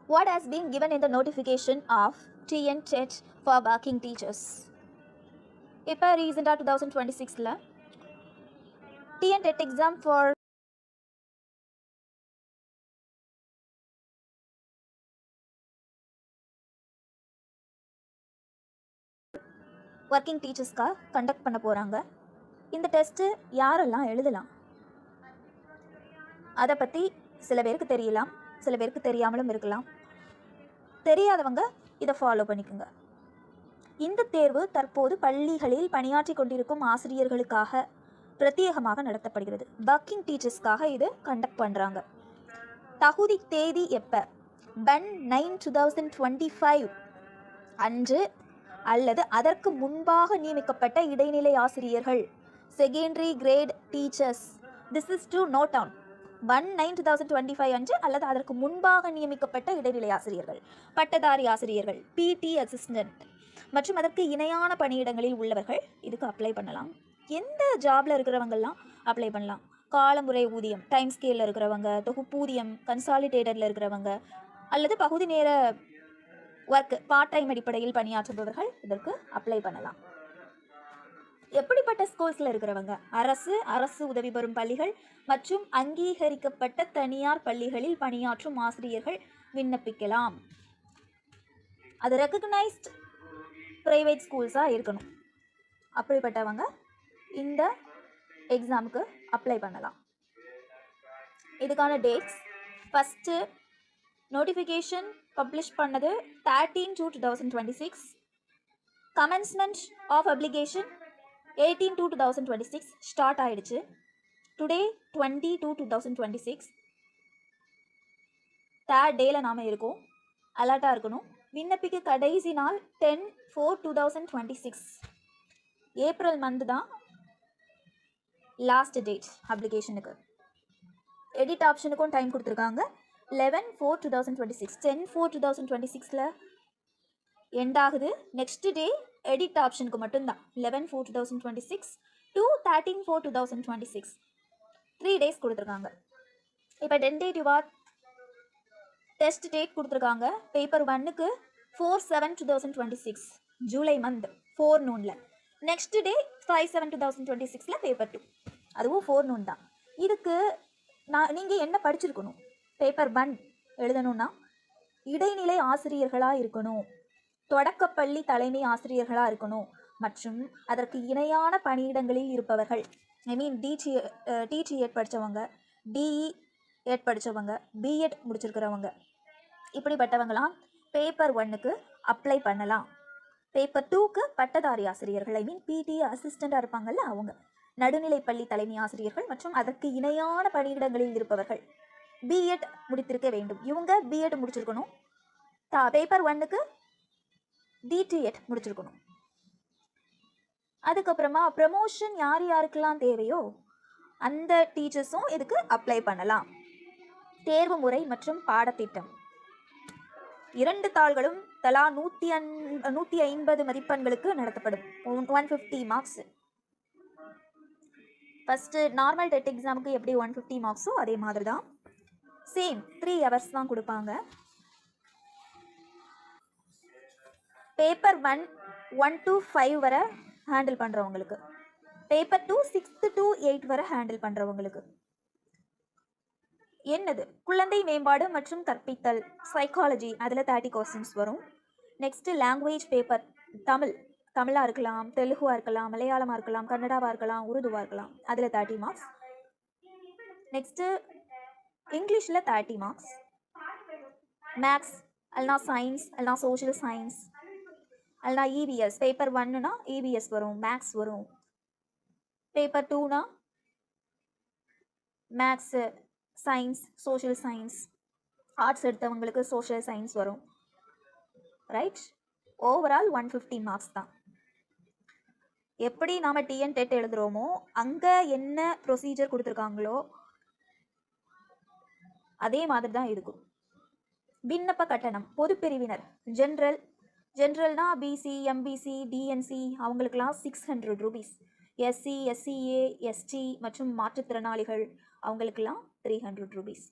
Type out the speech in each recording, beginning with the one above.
What has been given in the notification of TN TET for working teachers? இப்போ ரீசெண்டாக 2026ல் TN TET exam for working டீச்சர்ஸ்க்காக conduct பண்ண போகிறாங்க. இந்த டெஸ்ட்டு யாரெல்லாம் எழுதலாம் அதை பற்றி சில பேருக்கு தெரியலாம், சில பேருக்கு தெரியாமலும் இருக்கலாம். தெரியாதவங்க இதை ஃபாலோ பண்ணிக்கோங்க. இந்த தேர்வு தற்போது பள்ளிகளில் பணியாற்றி கொண்டிருக்கும் ஆசிரியர்களுக்காக பிரத்யேகமாக நடத்தப்படுகிறது. ஒர்க்கிங் டீச்சர்ஸ்க்காக இது கண்டக்ட் பண்ணுறாங்க. தகுதி தேதி எப்போ? 1/9/2025 அன்று அல்லது அதற்கு முன்பாக நியமிக்கப்பட்ட இடைநிலை ஆசிரியர்கள், secondary grade teachers. This is to note down. 1/9/2025 அன்று அல்லது அதற்கு முன்பாக நியமிக்கப்பட்ட இடைநிலை ஆசிரியர்கள், பட்டதாரி ஆசிரியர்கள், பிடி அசிஸ்டன்ட் மற்றும் அதற்கு இணையான பணியிடங்களில் உள்ளவர்கள் இதுக்கு அப்ளை பண்ணலாம். எந்த ஜாபில் இருக்கிறவங்கெல்லாம் அப்ளை பண்ணலாம்? காலமுறை ஊதியம், டைம் ஸ்கேலில் இருக்கிறவங்க, தொகுப்பூதியம், கன்சாலிடேட்டரில் இருக்கிறவங்க, அல்லது பகுதி நேர ஒர்க் பார்ட் டைம் அடிப்படையில் பணியாற்றுபவர்கள் இதற்கு அப்ளை பண்ணலாம். எப்படிப்பட்ட ஸ்கூல்ஸில் இருக்கிறவங்க? அரசு உதவி பெறும் பள்ளிகள் மற்றும் அங்கீகரிக்கப்பட்ட தனியார் பள்ளிகளில் பணியாற்றும் ஆசிரியர்கள் விண்ணப்பிக்கலாம். அது ரெக்கக்னைஸ்ட் ப்ரைவேட் ஸ்கூல்ஸாக இருக்கணும். அப்படிப்பட்டவங்க இந்த எக்ஸாமுக்கு அப்ளை பண்ணலாம். இதுக்கான டேட்ஸ், ஃபஸ்ட்டு நோட்டிஃபிகேஷன் பப்ளிஷ் பண்ணது 13/2/2026. கமென்ஸ்மெண்ட் ஆஃப் அப்ளிகேஷன் 18/2/2026 ஸ்டார்ட் ஆகிடுச்சு. டுடே 20/2/2026. தேர்ட் டேயில் நாம் இருக்கோம். அலர்ட்டாக இருக்கணும். விண்ணப்பிக்க கடைசி நாள் 10/4/2026. ஏப்ரல் மந்த் தான் லாஸ்ட் டேட் அப்ளிகேஷனுக்கு. எடிட் ஆப்ஷனுக்கும் டைம் கொடுத்துருக்காங்க. 11/4/2026. 10/4/2026 எண்ட் ஆகுது. நெக்ஸ்ட் டே எடிட் ஆப்ஷனுக்கு மட்டும்தான் 11/4/2026 to 13/4/2026. 3 days கொடுத்துருக்காங்க. இப்போ டென்டேட்டிவாக டெஸ்ட் டேட் கொடுத்துருக்காங்க. பேப்பர் 1க்கு 4/7/2026 July month 4 noon. Next day 5/7/2026 paper 2, அதுவும் 4 noon தான். இதுக்கு நீங்கள் என்ன படிச்சிருக்கணும்? பேப்பர் 1 எழுதணும்னா இடைநிலை ஆசிரியர்களாக இருக்கணும், தொடக்கப்பள்ளி தலைமை ஆசிரியர்களாக இருக்கணும் மற்றும் அதற்கு இணையான பணியிடங்களில் இருப்பவர்கள். ஐ மீன் டிடிஎட் படித்தவங்க, டிஇஎட் படித்தவங்க, பிஎட் முடிச்சிருக்கிறவங்க, இப்படிப்பட்டவங்களாம் பேப்பர் 1க்கு அப்ளை பண்ணலாம். பேப்பர் 2க்கு பட்டதாரி ஆசிரியர்கள், ஐ மீன் பிடி அசிஸ்டண்டாக இருப்பாங்கள்ல அவங்க, நடுநிலைப்பள்ளி தலைமை ஆசிரியர்கள் மற்றும் அதற்கு இணையான பணியிடங்களில் இருப்பவர்கள், பிஎட் முடித்திருக்க வேண்டும். இவங்க பிஎட் முடிச்சிருக்கணும். பேப்பர் 1க்கு டிடிஎட் முடிச்சிருக்கணும். அதுக்கப்புறமா ப்ரமோஷன் யார் யாருக்கெல்லாம் தேவையோ அந்த டீச்சர்ஸும் இதுக்கு அப்ளை பண்ணலாம். தேர்வு முறை மற்றும் பாடத்திட்டம் 2 தாள்களும் தலா 150 மதிப்பெண்களுக்கு நடத்தப்படும். 150 மார்க்ஸ். ஃபஸ்ட்டு நார்மல் டெட் எக்ஸாமுக்கு எப்படி 150 மார்க்ஸோ அதே மாதிரி தான். சேம் 3 hours தான் கொடுப்பாங்க. பேப்பர் 1 1 to 5 வரை ஹேண்டில் பண்ணுறவங்களுக்கு, பேப்பர் 2 6 to 8 வரை ஹேண்டில் பண்ணுறவங்களுக்கு. என்னது? குழந்தை மேம்பாடு மற்றும் கற்பித்தல், சைக்காலஜி, அதில் 30 கொஸ்டின்ஸ் வரும். நெக்ஸ்ட்டு லாங்குவேஜ் பேப்பர், தமிழாக இருக்கலாம், தெலுங்குவாக இருக்கலாம், மலையாளமாக இருக்கலாம், கன்னடாவாக இருக்கலாம், உருதுவாக இருக்கலாம், அதில் 30 மார்க்ஸ். நெக்ஸ்ட்டு இங்கிலீஷில் 30 மார்க்ஸ். மேக்ஸ் அல்லனா சயின்ஸ் அல்லனா சோஷியல் சயின்ஸ் அல்லனா இவிஎஸ். பேப்பர் 1னா இவிஎஸ் வரும், மேக்ஸ் வரும். பேப்பர் 2னா maths, science, social science. Arts எடுத்தவங்களுக்கு சோஷியல் சயின்ஸ் வரும். ரைட்? ஓவரால் 150 மார்க்ஸ் தான். எப்படி நாம் டிஎன் டெட் எழுதுகிறோமோ அங்கே என்ன ப்ரொசீஜர் கொடுத்துருக்காங்களோ அதே மாதிரி தான் இருக்கும். விண்ணப்ப கட்டணம் பொது பிரிவினர் ஜென்ரல்னா பிசி, எம்பிசி, டிஎன்சி அவங்களுக்கெல்லாம் 600 rupees. எஸ்சி, எஸ்சிஏ, எஸ்டி மற்றும் மாற்றுத்திறனாளிகள் அவங்களுக்கெல்லாம் 300 rupees.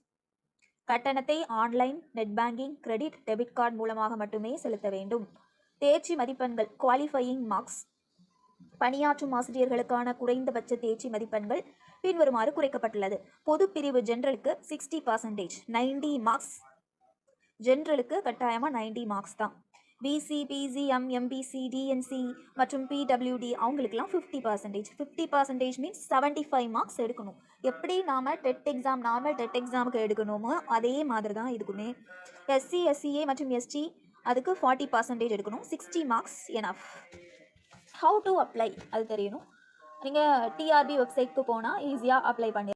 கட்டணத்தை online, net banking, credit, debit card மூலமாக மட்டுமே செலுத்த வேண்டும். தேர்ச்சி மதிப்பெண்கள் குவாலிஃபையிங் மார்க்ஸ். பணியாற்றும் ஆசிரியர்களுக்கான குறைந்தபட்ச தேர்ச்சி மதிப்பெண்கள் பின்வருமாறு குறைக்கப்பட்டுள்ளது. பொது பிரிவு ஜென்ரலுக்கு 60%, 90 மார்க்ஸ். ஜென்ரலுக்கு கட்டாயமாக 90 மார்க்ஸ் தான். பிசி, பிசிஎம், எம்பிசி, டிஎன்சி மற்றும் பிடபிள்யூடி அவங்களுக்குலாம் 50%. 50% மீன்ஸ் 75 மார்க்ஸ் எடுக்கணும். எப்படி நாம் டெட் எக்ஸாம், நார்மல் டெட் எக்ஸாமுக்கு எடுக்கணுமோ அதே மாதிரி தான் இதுக்குமே. எஸ்சி, எஸ்சிஏ மற்றும் எஸ்டி அதுக்கு 40% எடுக்கணும். 60 marks enough. How to apply அது தெரியணும். நீங்கள் டிஆர்பி வெப்சைட்க்கு போனால் ஈஸியாக அப்ளை பண்ணி